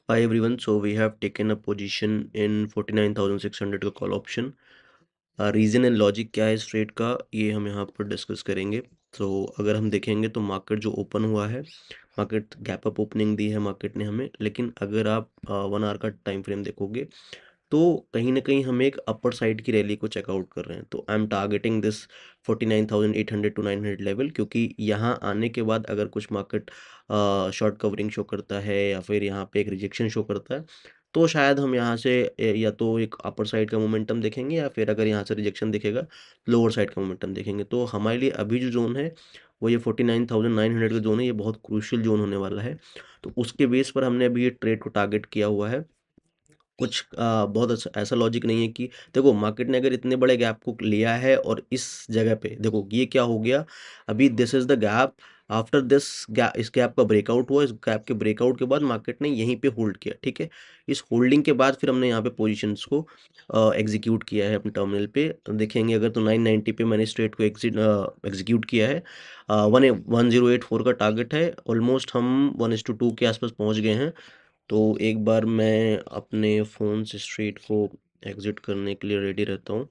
Hi everyone, so we have taken a position in 49,600 का call option. Reason and logic क्या है इस trade का, ये हम यहाँ पर डिस्कस करेंगे। तो अगर हम देखेंगे तो मार्केट जो ओपन हुआ है, मार्केट गैप अप ओपनिंग दी है मार्केट ने हमें, लेकिन अगर आप 1 आवर का टाइम फ्रेम देखोगे तो कहीं ना कहीं हम एक अपर साइड की रैली को चेकआउट कर रहे हैं। तो I am targeting this 49,800 to 900 level, क्योंकि यहाँ आने के बाद अगर कुछ मार्केट शॉर्ट कवरिंग शो करता है या फिर यहाँ पे एक रिजेक्शन शो करता है, तो शायद हम यहाँ से या तो एक अपर साइड का मोमेंटम देखेंगे, या फिर अगर यहाँ से रिजेक्शन दिखेगा लोअर साइड का मोमेंटम देखेंगे। तो हमारे लिए अभी जो जोन है वो ये 49,900 का जोन है, ये बहुत क्रूशियल जोन होने वाला है। तो उसके बेस पर हमने अभी ये ट्रेड को टारगेट किया हुआ है। कुछ बहुत ऐसा लॉजिक नहीं है कि देखो मार्केट ने अगर इतने बड़े गैप को लिया है और इस जगह पे देखो ये क्या हो गया। अभी this is the gap, after this gap, इस गैप का ब्रेकआउट हुआ, इस गैप के ब्रेकआउट के बाद मार्केट ने यहीं पे होल्ड किया, ठीक है। इस होल्डिंग के बाद फिर हमने यहाँ पे पोजीशंस को एग्जीक्यूट किया है अपने टर्मिनल पे। देखेंगे अगर तो 990 पे मैंने स्ट्रेट को एग्जीक्यूट किया है। 1084 का टारगेट है, ऑलमोस्ट हम 1:2 के आसपास पहुंच गए हैं। तो एक बार मैं अपने फ़ोन से स्ट्रीट को एग्ज़िट करने के लिए रेडी रहता हूँ।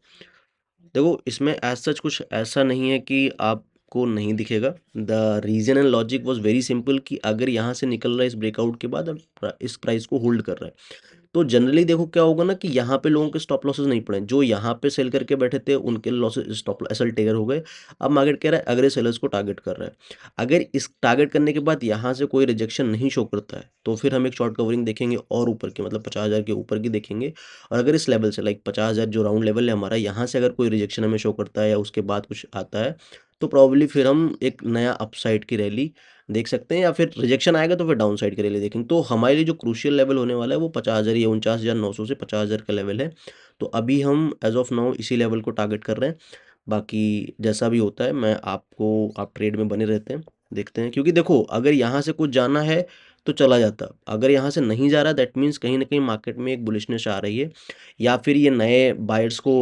देखो इसमें एज़ सच कुछ ऐसा नहीं है कि आपको नहीं दिखेगा। The reason and logic was very simple कि अगर यहाँ से निकल रहा है इस ब्रेकआउट के बाद और इस प्राइस को होल्ड कर रहा है, तो जनरली देखो क्या होगा ना कि यहाँ पे लोगों के स्टॉप लॉसेस नहीं पड़े। जो यहाँ पे सेल करके बैठे थे उनके लॉसेस स्टॉप एसएल ट्रिगर हो गए। अब मार्केट कह रहा है अगले सेलर्स को टारगेट कर रहा है। अगर इस टारगेट करने के बाद यहाँ से कोई रिजेक्शन नहीं शो करता है, तो फिर हम एक शॉर्ट कवरिंग देखेंगे और ऊपर की, मतलब 50,000 के ऊपर की देखेंगे। और अगर इस लेवल से लाइक 50,000 जो राउंड लेवल है हमारा, यहाँ से अगर कोई रिजेक्शन हमें शो करता है या उसके बाद कुछ आता है, तो प्रॉब्ली फिर हम एक नया अपसाइड की रैली देख सकते हैं, या फिर रिजेक्शन आएगा तो फिर डाउन साइड के लिए देखेंगे। तो हमारे लिए जो क्रूशियल लेवल होने वाला है वो 50,000 या 49,900 से 50,000 का लेवल है। तो अभी हम एज ऑफ नाउ इसी लेवल को टारगेट कर रहे हैं। बाकी जैसा भी होता है मैं आपको, आप ट्रेड में बने रहते हैं, देखते हैं। क्योंकि देखो अगर यहाँ से कुछ जाना है तो चला जाता, अगर यहाँ से नहीं जा रहा दैट मीन्स कहीं ना कहीं मार्केट में एक बुलिशनेस आ रही है, या फिर ये नए बायर्स को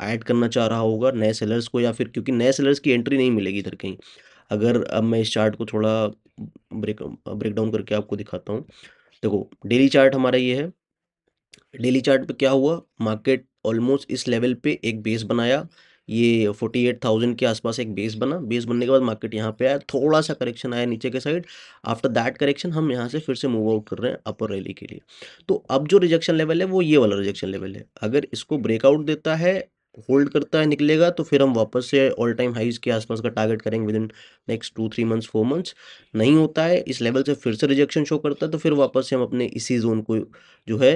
ऐड करना चाह रहा होगा, नए सेलर्स को, या फिर क्योंकि नए सेलर्स की एंट्री नहीं मिलेगी इधर कहीं। अगर अब मैं इस चार्ट को थोड़ा ब्रेक डाउन करके आपको दिखाता हूँ। देखो डेली चार्ट हमारा ये है। डेली चार्ट पे क्या हुआ, मार्केट ऑलमोस्ट इस लेवल पे एक बेस बनाया। ये 48,000 के आसपास एक बेस बना। बेस बनने के बाद मार्केट यहाँ पे आया, थोड़ा सा करेक्शन आया नीचे के साइड। आफ्टर दैट करेक्शन हम यहाँ से फिर से मूव आउट कर रहे हैं अपर रैली के लिए। तो अब जो रिजेक्शन लेवल है वो ये वाला रिजेक्शन लेवल है। अगर इसको ब्रेकआउट देता है, होल्ड करता है, निकलेगा, तो फिर हम वापस से ऑल टाइम हाइज के आसपास का टारगेट करेंगे with in next 2-3 months, 4 months. नहीं होता है, इस लेवल से फिर से रिजेक्शन शो करता है, तो फिर वापस से हम अपने इसी जोन को जो है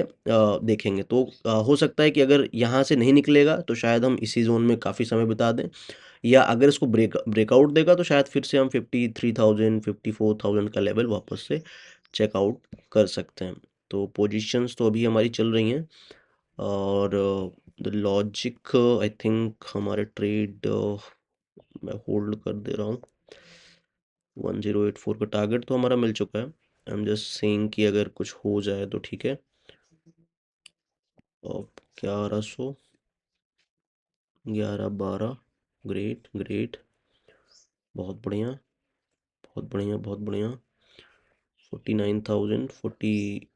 देखेंगे। तो हो सकता है कि अगर यहाँ से नहीं निकलेगा तो शायद हम इसी जोन में काफ़ी समय बिता दें, या अगर इसको ब्रेकआउट देगा तो शायद फिर से हम 53,000 54,000 का लेवल वापस से चेकआउट कर सकते हैं। तो पोजीशंस तो अभी हमारी चल रही हैं। और द लॉजिक आई थिंक हमारे ट्रेड मैं होल्ड कर दे रहा हूँ। 1084 का टारगेट तो हमारा मिल चुका है। आई एम जस्ट सेइंग कि अगर कुछ हो जाए तो ठीक है। और 1100, 1112, ग्रेट ग्रेट, बहुत बढ़िया, बहुत बढ़िया, बहुत बढ़िया। 49,000, 48,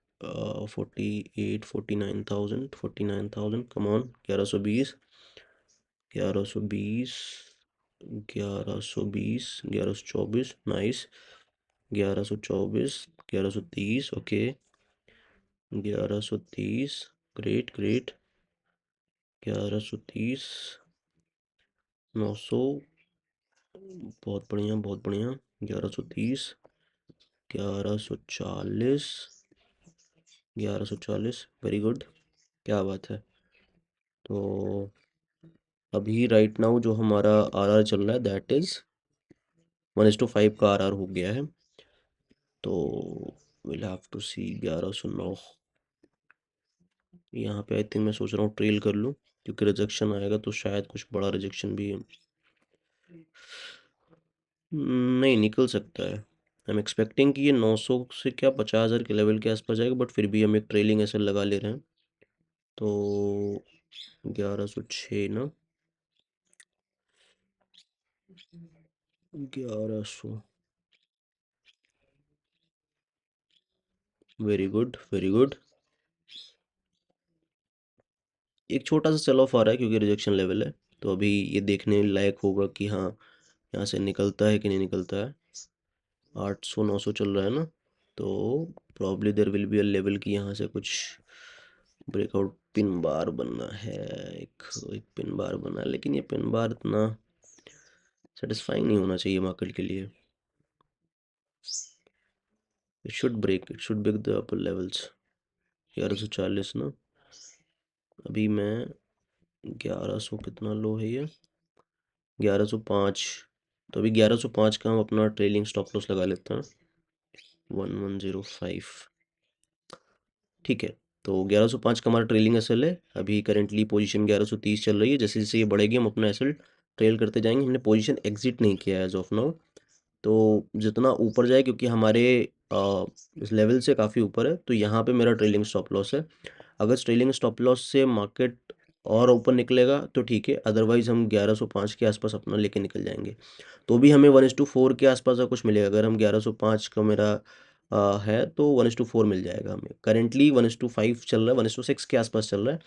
49,000, 49,000, come on. 1120, 1120, 1120, 1124, nice. 1124, 1130, okay. 1130, great great. 1130, 900, बहुत बढ़िया, बहुत बढ़िया। 1130, 1140, 1140, वेरी गुड, क्या बात है। तो अभी राइट नाउ जो हमारा आरआर चल रहा है दैट इज 1:5 का आरआर हो गया है। तो विल हैव टू सी 1109। यहाँ पे आई थिंक मैं सोच रहा हूँ ट्रेल कर लूँ, क्योंकि रिजेक्शन आएगा तो शायद कुछ बड़ा रिजेक्शन भी नहीं निकल सकता है। आई एम एक्सपेक्टिंग कि ये 900 से क्या 50,000 के लेवल के आसपास जाएगा, बट फिर भी हम एक ट्रेलिंग ऐसे लगा ले रहे हैं। तो 1106 ना, 1100, वेरी गुड, वेरी गुड। एक छोटा सा सेल ऑफ आ रहा है क्योंकि रिजेक्शन लेवल है, तो अभी ये देखने लायक होगा कि हाँ यहाँ से निकलता है कि नहीं निकलता है। 800 900 चल रहा है ना, तो probably there will be a level की यहाँ से कुछ ब्रेकआउट पिन बार बनना है। एक एक पिन बार बना है, लेकिन ये पिन बार इतना सेटिस्फाइंग नहीं होना चाहिए मार्केट के लिए। It should break the upper levels. 1140 ना, अभी मैं 1100 कितना लो है ये, 1105। तो अभी 1105 का हम अपना ट्रेलिंग स्टॉप लॉस लगा लेते हैं, 1105। ठीक है, तो 1105 का हमारा ट्रेलिंग एसएल है। अभी करेंटली पोजीशन 1130 चल रही है। जैसे जैसे ये बढ़ेगी हम अपना एसएल ट्रेल करते जाएंगे। हमने पोजीशन एग्जिट नहीं किया है एज ऑफ नाउ, तो जितना ऊपर जाए, क्योंकि हमारे इस लेवल से काफ़ी ऊपर है, तो यहाँ पे मेरा ट्रेलिंग स्टॉप लॉस है। अगर ट्रेलिंग स्टॉप लॉस से मार्केट और ऊपर निकलेगा तो ठीक है, अदरवाइज हम 1105 के आसपास अपना लेके निकल जाएंगे। तो भी हमें 1:4 के आसपास का कुछ मिलेगा। अगर हम 1105 का मेरा है तो 1:4 मिल जाएगा हमें। करेंटली 1:5 चल रहा है, 1:6 के आसपास चल रहा है।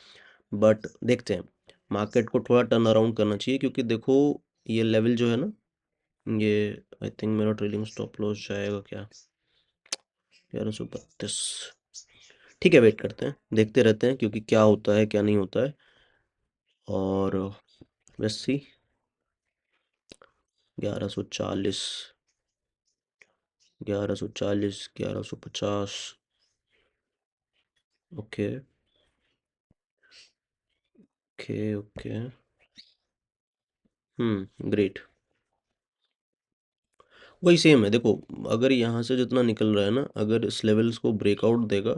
बट देखते हैं, मार्केट को थोड़ा टर्न अराउंड करना चाहिए, क्योंकि देखो ये लेवल जो है ना, ये आई थिंक मेरा ट्रेलिंग स्टॉप लॉस जाएगा क्या, 1132। ठीक है, वेट करते हैं, देखते रहते हैं, क्योंकि क्या होता है क्या नहीं होता है। और let's see, 1140, 1140, 1150। Okay, okay, okay. Great. वही सेम है, देखो अगर यहाँ से जितना निकल रहा है ना, अगर इस लेवल्स को ब्रेकआउट देगा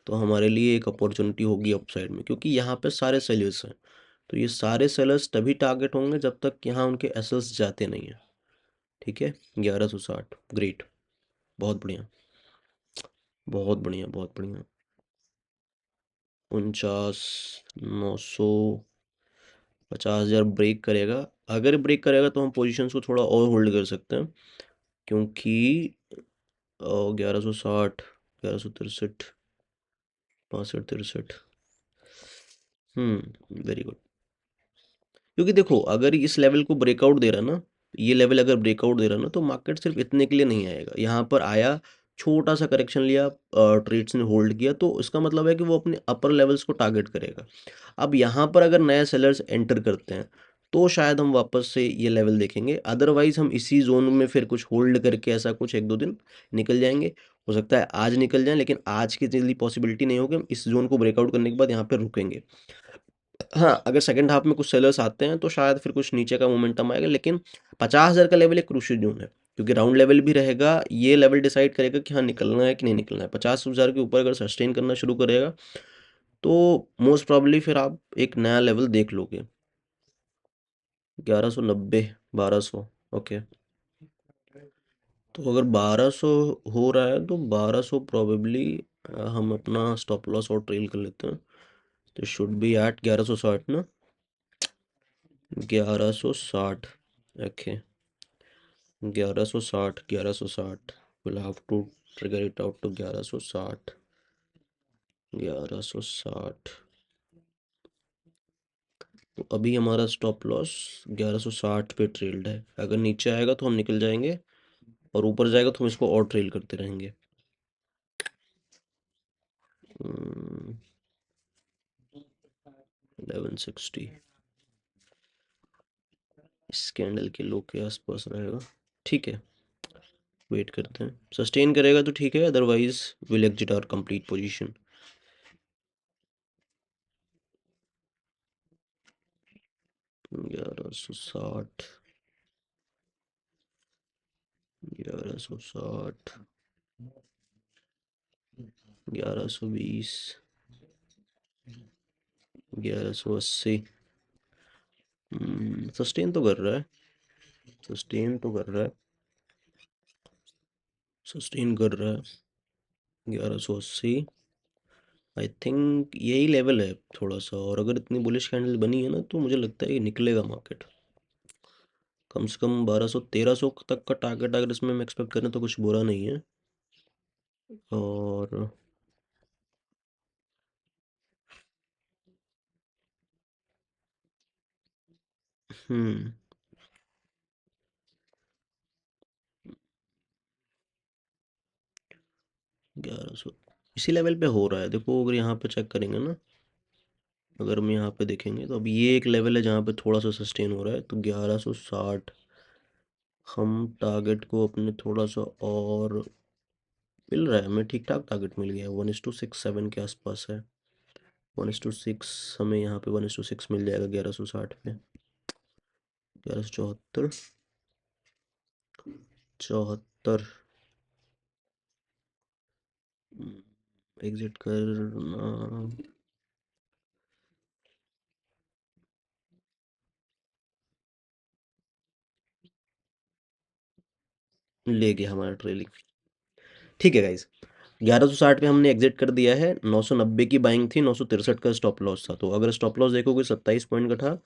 तो हमारे लिए एक अपॉर्चुनिटी होगी अपसाइड में, क्योंकि यहाँ पे सारे सेलर्स हैं। तो ये सारे सेलर्स तभी टारगेट होंगे जब तक यहाँ उनके एसएल्स जाते नहीं हैं। ठीक है, 1160, ग्रेट, बहुत बढ़िया, बहुत बढ़िया, बहुत बढ़िया। 49 950 ब्रेक करेगा। अगर ब्रेक करेगा तो हम पोजीशंस को थोड़ा और होल्ड कर सकते हैं, क्योंकि 1160, 1163, 65 63। Very good. क्योंकि देखो अगर इस लेवल को ब्रेकआउट दे रहा है ना, ये लेवल अगर ब्रेकआउट दे रहा है ना, तो मार्केट सिर्फ इतने के लिए नहीं आएगा। यहाँ पर आया, छोटा सा करेक्शन लिया, ट्रेड्स ने होल्ड किया, तो इसका मतलब है कि वो अपने अपर लेवल्स को टारगेट करेगा। अब यहाँ पर अगर नए सेलर्स एंटर करते हैं तो शायद हम वापस से ये लेवल देखेंगे, अदरवाइज हम इसी जोन में फिर कुछ होल्ड करके ऐसा कुछ 1 2 दिन निकल जाएंगे। हो सकता है आज निकल जाएं, लेकिन आज की जल्दी पॉसिबिलिटी नहीं होगी। हम इस जोन को ब्रेकआउट करने के बाद यहाँ पे रुकेंगे। हाँ, अगर सेकंड हाफ में कुछ सेलर्स आते हैं तो शायद फिर कुछ नीचे का मोमेंटम आएगा, लेकिन 50,000 का लेवल एक क्रूशियल जोन है, क्योंकि राउंड लेवल भी रहेगा। ये लेवल डिसाइड करेगा कि हाँ निकलना है कि नहीं निकलना है। 50,000 के ऊपर अगर सस्टेन करना शुरू करेगा तो मोस्ट प्रॉब्ली फिर आप एक नया लेवल देख लोगे। 1190, 1200। ओके, तो अगर 1200 हो रहा है तो 1200 प्रोबेबली हम अपना स्टॉप लॉस और ट्रेल कर लेते हैं। तो शुड बी एट 1160 ना, 1160। Okay, 1160, 1160, will have to trigger it out to 1160, 1160। तो अभी हमारा स्टॉप लॉस 1160 पे ट्रेल्ड है। अगर नीचे आएगा तो हम निकल जाएंगे, और ऊपर जाएगा तो हम इसको और ट्रेल करते रहेंगे। 1160 इस कैंडल के लो के आसपास रहेगा। ठीक है, वेट करते हैं, सस्टेन करेगा तो ठीक है, otherwise will exit our complete position. 1160, 1160, 1120, 1180। Sustain तो कर रहा है, सस्टेन तो कर रहा है, सस्टेन कर रहा है। 1180, आई थिंक यही लेवल है थोड़ा सा, और अगर इतनी बुलिश कैंडल बनी है ना, तो मुझे लगता है कि निकलेगा मार्केट। कम से कम 1200 1300 तक का टारगेट अगर इसमें हम एक्सपेक्ट करें तो कुछ बुरा नहीं है। और हम्म 1100 इसी लेवल पे हो रहा है। देखो अगर यहाँ पे चेक करेंगे ना, अगर हम यहाँ पे देखेंगे तो अब ये एक लेवल है जहाँ पे थोड़ा सा सस्टेन हो रहा है, तो 1160 हम टारगेट को अपने थोड़ा सा और मिल रहा है हमें, ठीक ठाक टारगेट मिल गया है, 1:67 के आसपास है। 1:6 हमें यहाँ पे 1:6 मिल जाएगा 1160 पे। 1174 74 एग्जिट करना ले गया हमारा ट्रेलिंग। ठीक है गाइस, 1160 पे हमने एग्जिट कर दिया है। 990 की बाइंग थी, 963 का स्टॉप लॉस था। तो अगर स्टॉप लॉस देखोगे 27 पॉइंट का था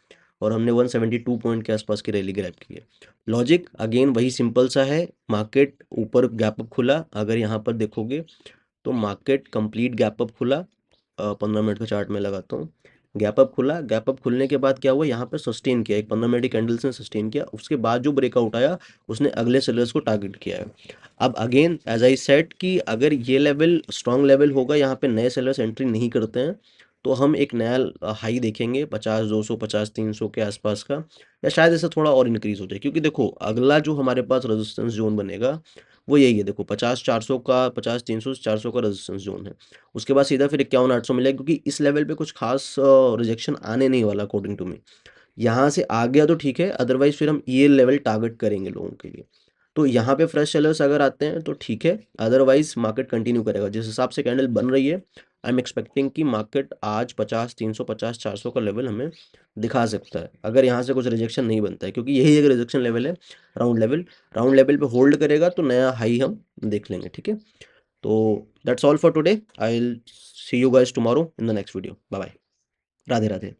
और हमने 172 पॉइंट के आसपास की रैली ग्रैब की है। लॉजिक अगेन वही सिंपल सा है, मार्केट ऊपर गैप अप खुला, अगर यहाँ पर देखोगे तो मार्केट कंप्लीट गैप अप खुला। 15 मिनट का चार्ट में लगाता हूँ। गैप अप खुला, गैप अप खुलने के बाद क्या हुआ, यहाँ पे सस्टेन किया, एक 15 मिनट की कैंडल्स ने सस्टेन किया, उसके बाद जो ब्रेकआउट आया उसने अगले सेलर्स को टारगेट किया है। अब अगेन एज आई सेड कि अगर ये लेवल स्ट्रॉन्ग लेवल होगा, यहाँ पे नए सेलर्स एंट्री नहीं करते हैं, तो हम एक नया हाई देखेंगे 50 200 50 300 के आसपास का, या शायद ऐसा थोड़ा और इंक्रीज हो जाए। क्योंकि देखो अगला जो हमारे पास रेजिस्टेंस जोन बनेगा वो यही है, देखो 50 400 का, 50 300 400 का रेजिस्टेंस जोन है। उसके बाद सीधा फिर 51 800 मिलेगा, क्योंकि इस लेवल पे कुछ खास रिजेक्शन आने नहीं वाला अकॉर्डिंग टू मी। यहाँ से आ गया तो ठीक है, अदरवाइज फिर हम ये लेवल टारगेट करेंगे लोगों के लिए। तो यहाँ पे फ्रेश सेलर्स अगर आते हैं तो ठीक है, अदरवाइज मार्केट कंटिन्यू करेगा जिस हिसाब से कैंडल बन रही है। आई एम एक्सपेक्टिंग कि मार्केट आज 50 300 50 400 का लेवल हमें दिखा सकता है, अगर यहाँ से कुछ रिजेक्शन नहीं बनता है, क्योंकि यही एक रिजेक्शन लेवल है। राउंड लेवल, राउंड लेवल पे होल्ड करेगा तो नया हाई हम देख लेंगे, ठीक है। तो that's all for today, I will see you guys tomorrow in the next video. Bye bye. Radhe Radhe.